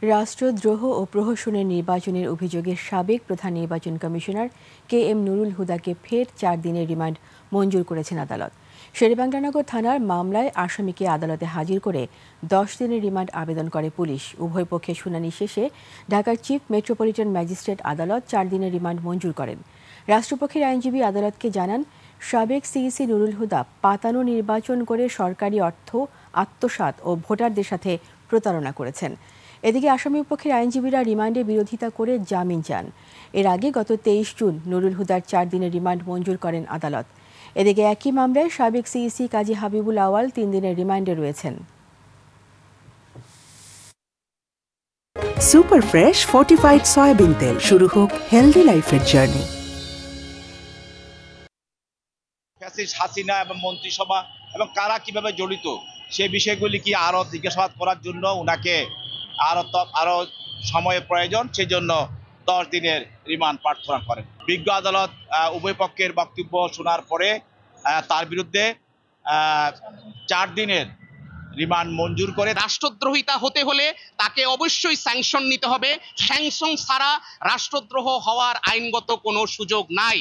রাষ্ট্রদ্রোহ ও প্রহসনের নির্বাচনের অভিযোগে সাবেক প্রধান নির্বাচন কমিশনার KM নুরুল হুদাকে ফের 4 দিনের রিমান্ড মঞ্জুর করেছেন আদালত। শেরেবাংলানগর থানার মামলায় আসামিকে আদালতে হাজির করে 10 দিনের রিমান্ড আবেদন করে পুলিশ। উভয় পক্ষের শুনানি শেষে ঢাকার চিফ মেট্রোপলিটন ম্যাজিস্ট্রেট আদালত 4 দিনের রিমান্ড মঞ্জুর করেন। রাষ্ট্রপক্ষের আইনজীবী আদালতকে জানান, সাবেক সিইসি নুরুল হুদা পাতানো নির্বাচন করে সরকারি অর্থ আত্মসাৎ ও ভোটারদের সাথে প্রতারণা করেছেন। এদিকে আসামিপক্ষের আইনজীবীরা রিমান্ডে বিরোধিতা করে জামিন চান। এর আগে গত 23 জুন নুরুল হুদার 4 দিনের রিমান্ড মঞ্জুর করেন আদালত। এদিকে একই মামলায় সাবেক সিইসি কাজী হাবিবুল আওয়াল 3 দিনের রিমান্ডে রয়েছেন। সুপার ফ্রেশ ফর্টিফাইড সয়াবিন তেল, শুরু হোক হেলদি লাইফের জার্নি। হাসিনা এবং মন্ত্রিসভা এবং কারা কিভাবে জড়িত সেই বিষয়গুলি কি আরো জিজ্ঞাসাবাদ করার জন্য ওনাকে আরো সময়ের প্রয়োজন, সেজন্য 10 দিনের রিমান্ড প্রার্থনা করেন। বিজ্ঞ আদালত উভয় পক্ষের বক্তব্য শোনার পরে তার বিরুদ্ধে 4 দিনের রিমান্ড মঞ্জুর করে। রাষ্ট্রদ্রোহিতা হতে হলে তাকে অবশ্যই স্যাংশন নিতে হবে। স্যাংশন ছাড়া রাষ্ট্রদ্রোহ হওয়ার আইনগত কোনো সুযোগ নাই।